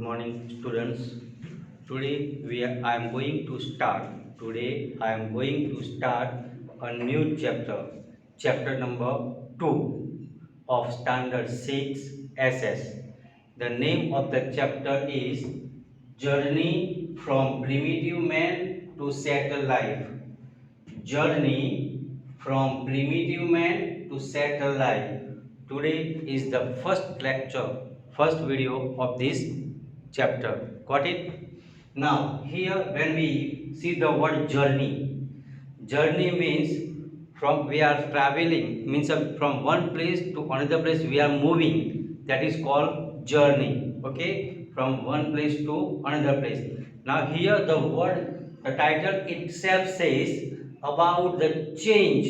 morning, students. I am going to start. Today I am going to start a new chapter, chapter number 2 of Standard 6 SS. The name of the chapter is Journey from Primitive Man to Settled Life. Journey from Primitive Man to Settled Life. Today is the first lecture, first video of this chapter. Got it? Now, here when we see the word journey means from we are traveling, means from one place to another place we are moving. That is called journey. Okay? From one place to another place. Now, here the title itself says about the change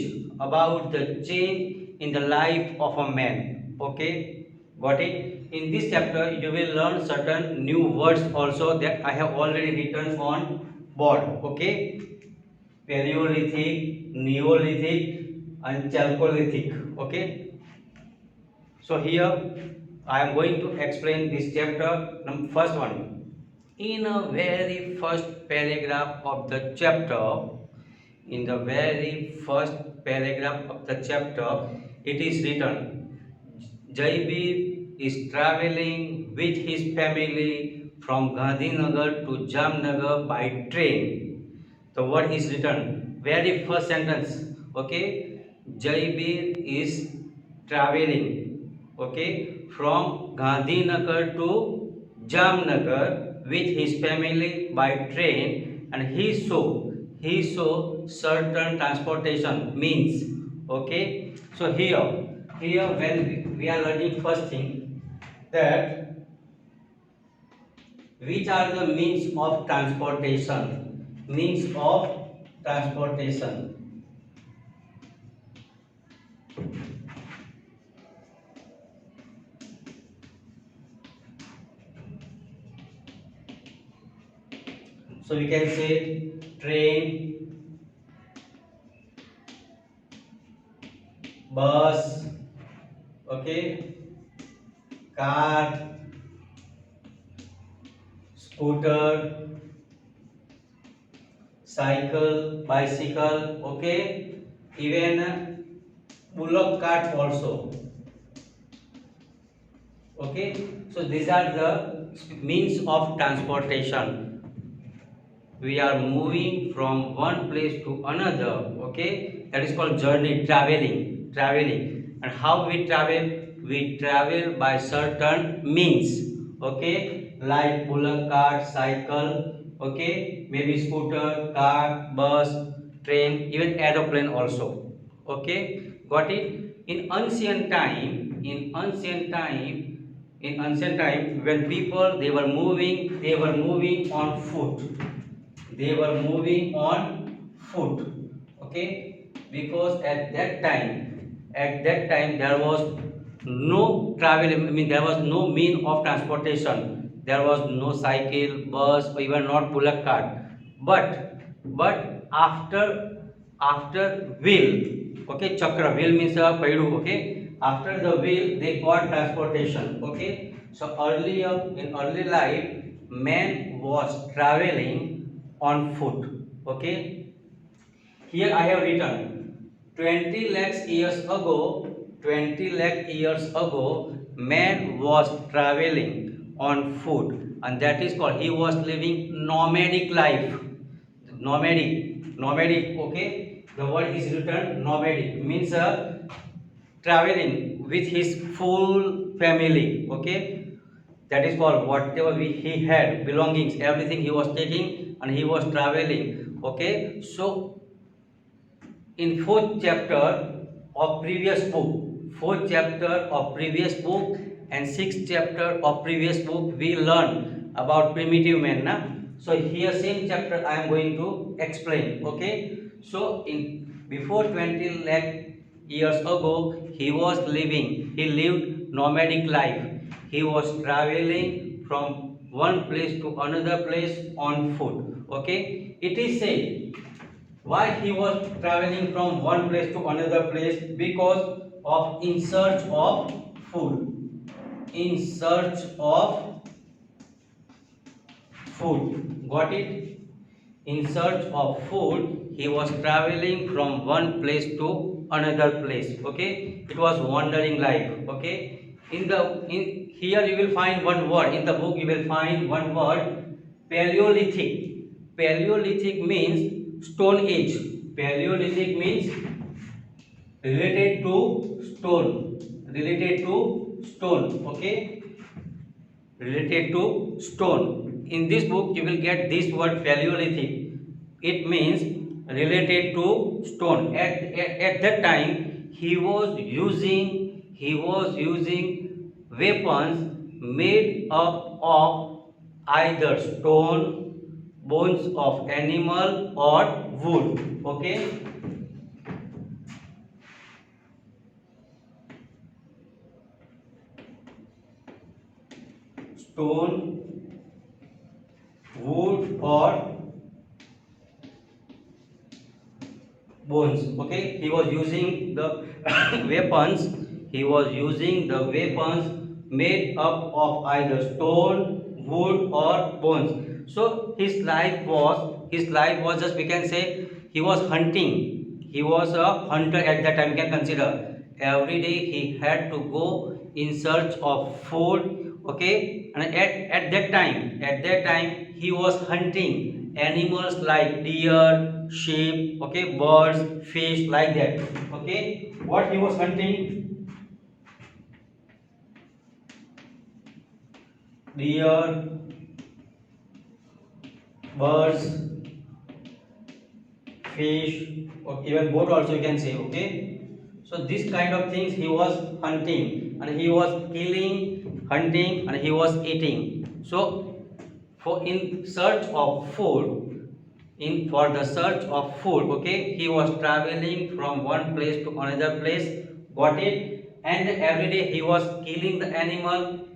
in the life of a man. Okay? Got it? In this chapter, you will learn certain new words also that I have already written on board. Okay? Paleolithic, Neolithic, and Chalcolithic. Okay? So here I am going to explain this chapter. First one. In a very first paragraph of the chapter, in the very first paragraph of the chapter, it is written, Jaibir is traveling with his family from Gandhinagar to Jamnagar by train. The word is written, very first sentence, okay? Jaibir is traveling, okay, from Gandhinagar to Jamnagar with his family by train, and he saw certain transportation means. Okay, so here when we are learning first thing, that which are the means of transportation. So we can say train, bus, okay, car, scooter, cycle, bicycle, okay, even bullock cart also. Okay, so these are the means of transportation. We are moving from one place to another. Okay, that is called journey, traveling. And how we travel by certain means. Okay, like bullock cart, cycle, okay, maybe scooter, car, bus, train, even aeroplane also. Okay, got it? In ancient time when people they were moving on foot. Okay, because at that time there was no travel, I mean there was no mean of transportation. There was no cycle, bus, or even not bullock cart. But after wheel, okay, chakra, wheel means a paidu. Okay, after the wheel they got transportation. Okay, so earlier in early life man was traveling on foot. Okay, here I have written 20 lakh years ago, man was traveling on foot, and that is called he was living nomadic life. Nomadic. Okay, the word is written nomadic means traveling with his full family. Okay, that is called whatever he had belongings, everything he was taking, and he was traveling. Okay, so in fourth chapter of previous book and sixth chapter of previous book, we learn about primitive man. Na? So here same chapter I am going to explain. Okay, so in before 20 lakh years ago he lived nomadic life. He was traveling from one place to another place on foot. Okay, it is said why he was traveling from one place to another place, because of in search of food, in search of food. Got it? In search of food, he was traveling from one place to another place. Okay, it was wandering life. Okay, in here you will find one word in the book. You will find one word, Paleolithic. Paleolithic means stone age. Paleolithic means related to stone. Related to stone. Okay, related to stone. In this book you will get this word Paleolithic. It means related to stone. At that time he was using weapons made up of either stone, bones of animal or wood. Okay, stone, wood or bones. Okay, he was using the weapons. He was using the weapons made up of either stone, wood or bones. So his life was just, we can say, he was hunting. He was a hunter at that time. You can consider every day he had to go in search of food. Okay, and at that time he was hunting animals like deer, sheep, okay, birds, fish, like that. Okay, what he was hunting? Deer, birds, fish, or even boat also, you can say. Okay, so this kind of things he was hunting, and he was killing, hunting, and he was eating. So for in search of food, in for the search of food, okay, he was traveling from one place to another place. Got it? And every day he was killing the animal,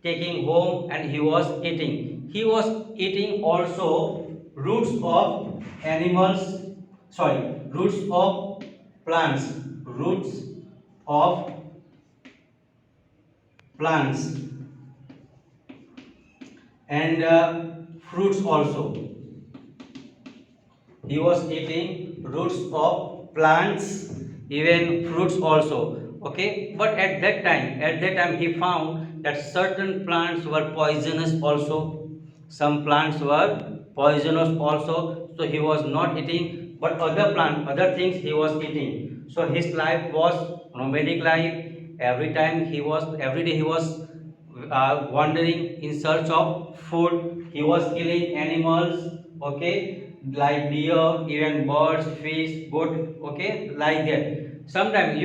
taking home, and he was eating also roots of animals, sorry, roots of plants, roots of plants, and fruits also. He was eating roots of plants, even fruits also. Okay, but at that time he found that certain plants were poisonous also. Some plants were poisonous also, so he was not eating. But other things he was eating. So his life was nomadic life. Every day he was wandering in search of food. He was killing animals, okay, like deer, even birds, fish, goat, okay, like that. Sometimes,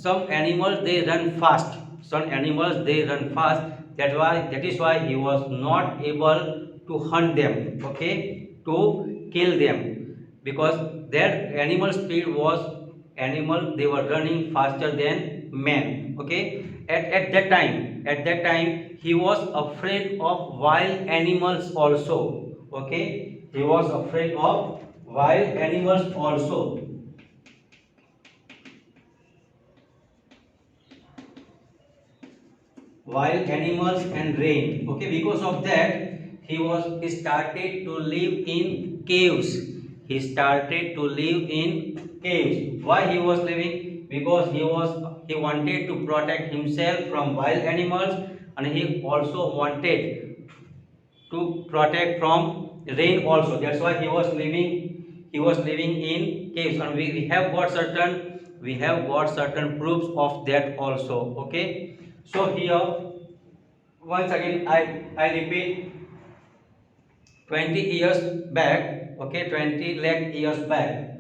some animals they run fast. Some animals they run fast. That is why he was not able to hunt them, okay, to kill them, because their animal speed was animal they were running faster than man. Okay, at that time he was afraid of wild animals also. Okay, he was afraid of wild animals also. Wild animals and rain. Okay, because of that he started to live in caves. He started to live in caves. Why he was living? Because he wanted to protect himself from wild animals, and he also wanted to protect from rain also. That's why he was living in caves, and we have got certain proofs of that also. Okay, so here once again I repeat, 20 years back, okay, 20 lakh years back,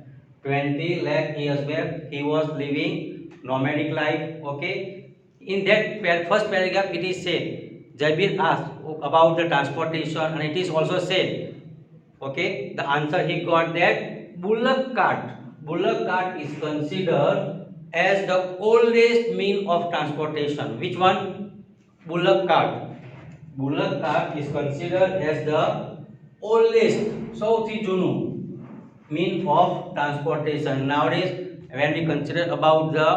20 lakh years back he was living nomadic life. Okay, in that first paragraph it is said, Jabir asked about the transportation, and it is also said, okay, the answer he got that bullock cart is considered as the oldest mean of transportation. Which one? Bullock cart is considered as the oldest, સૌથી જૂનું mean of transportation. Nowadays, when we consider about the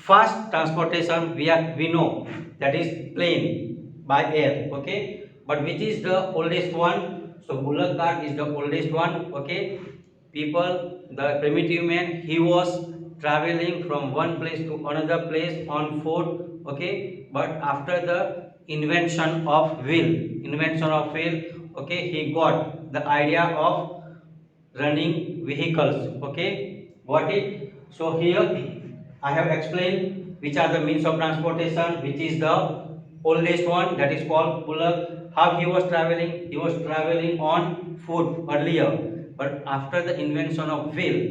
fast transportation, we know that is plane by air. Okay, but which is the oldest one? So bullock cart is the oldest one. Okay, people, the primitive man, he was traveling from one place to another place on foot. Okay, but after the invention of wheel, okay, he got the idea of running vehicles. Okay, got it? So here I have explained which are the means of transportation, which is the oldest one, that is called bullock. How he was traveling? He was traveling on foot earlier, but after the invention of wheel,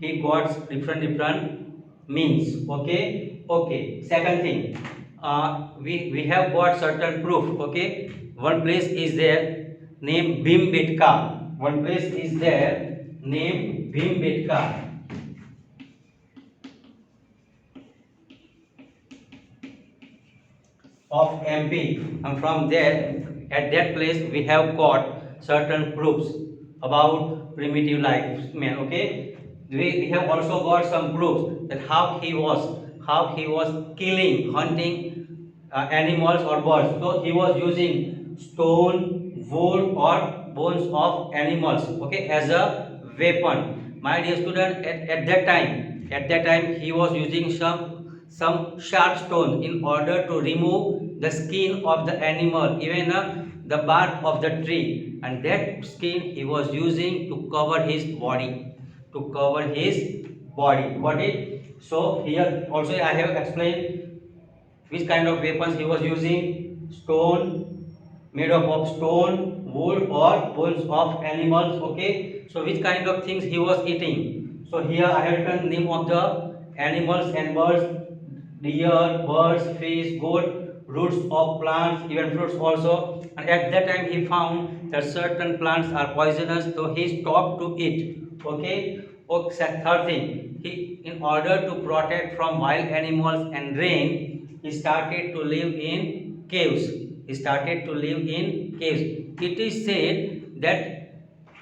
he got different means. Okay, okay. Second thing, we have got certain proof. Okay, one place is there named Bhimbetka. One place is there named Bhimbetka of MP, and from there, at that place, we have got certain proofs about primitive life man. Okay, we have also got some proofs that how he was killing, hunting animals or birds. So he was using stone, wood, or bones of animals, okay, as a weapon. My dear student, at that time he was using some sharp stone in order to remove the skin of the animal, even the bark of the tree, and that skin he was using to cover his body, got it? So here also I have explained which kind of weapons he was using: stone, made up of stone, wood, or bones of animals. Okay, so which kind of things he was eating? So here I have written name of the animals and birds: deer, birds, fish, goat, roots of plants, even fruits also. And at that time he found that certain plants are poisonous, so he stopped to eat. Okay. Okay. Third thing, he, in order to protect from wild animals and rain, he started to live in caves. It is said that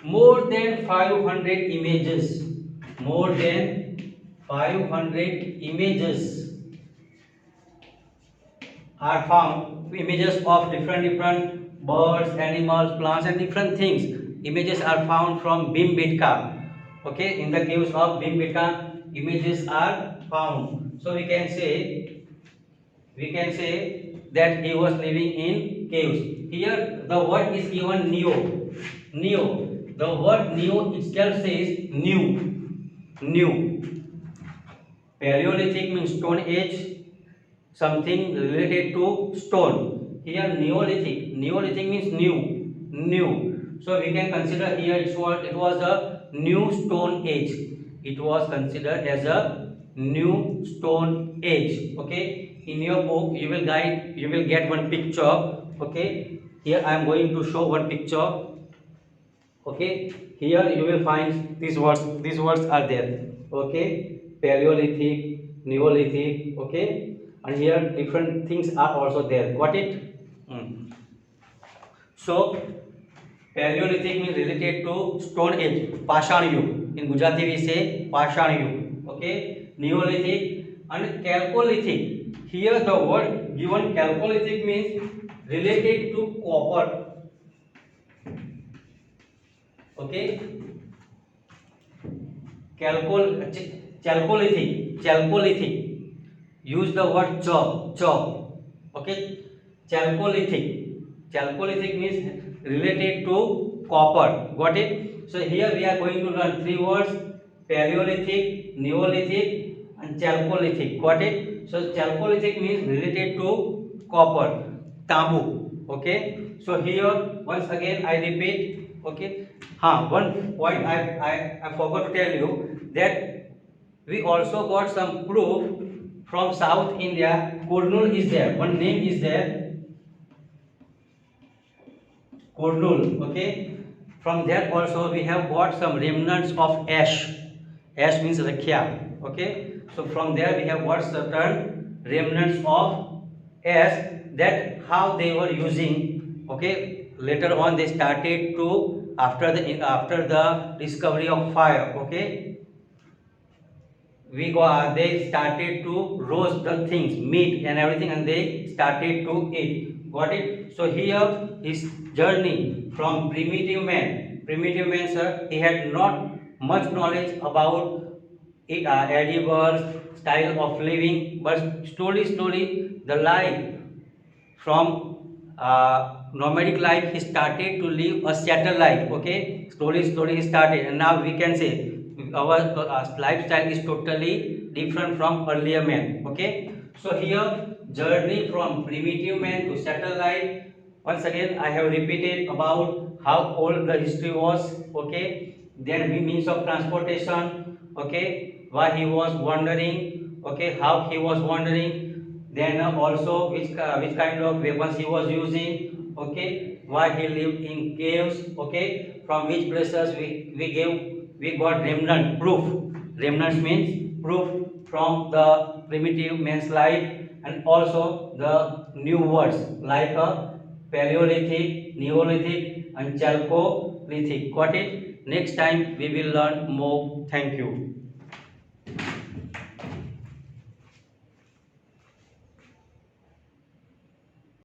more than 500 images, more than 500 images are found, images of different birds, animals, plants, and different things. Images are found from Bhimbetka. Okay, in the caves of Bhimbetka, images are found. So we can say that he was living in caves. Here the word is given neo. Neo. The word neo itself says new. New. Paleolithic means stone age, something related to stone. Here Neolithic. Neolithic means new. New. So we can consider here it was a new stone age. It was considered as a new stone age. Okay. In your book you will get one picture. Okay. Here I am going to show one picture. Okay, here you will find these words are there. Okay, Paleolithic, Neolithic. Okay, and here different things are also there, got it? Mm. So Paleolithic means related to stone age, Pashan Yug. In Gujarati we say Pashan Yug. Okay, Neolithic and Chalcolithic. Here the word given Chalcolithic means related to copper. Okay, Chalcolithic. Use the word ch. Okay, chalcolithic. Chalcolithic means related to copper. Got it? So here we are going to learn three words: Paleolithic, Neolithic, and Chalcolithic. Got it? So Chalcolithic means related to copper, tambu. Okay. So here once again I repeat. Okay. One point I forgot to tell you that we also got some proof from South India. Kurnool is there. One name is there, Kurnool. Okay. From there also we have got some remnants of ash. Ash means rakhya. Okay. So from there we have got certain remnants of ash, that how they were using. Okay. Later on they started to, after the discovery of fire. Okay, they started to roast the things, meat and everything, and they started to eat. Got it? So here his journey from primitive man, sir, he had not much knowledge about edibles, style of living, but slowly the life from nomadic life he started to live a settled life. Okay, slowly he started, and now we can say our lifestyle is totally different from earlier man. Okay, so here journey from primitive man to settled life. Once again I have repeated about how old the history was. Okay, then the means of transportation. Okay, why he was wandering. Okay, how he was wandering, then also which kind of weapons he was using. Okay, why he lived in caves. Okay, from which places we got remnant proof. Remnants means proof from the primitive man's life, and also the new words like a paleolithic, neolithic and chalcolithic. Got it? Next time we will learn more. Thank you.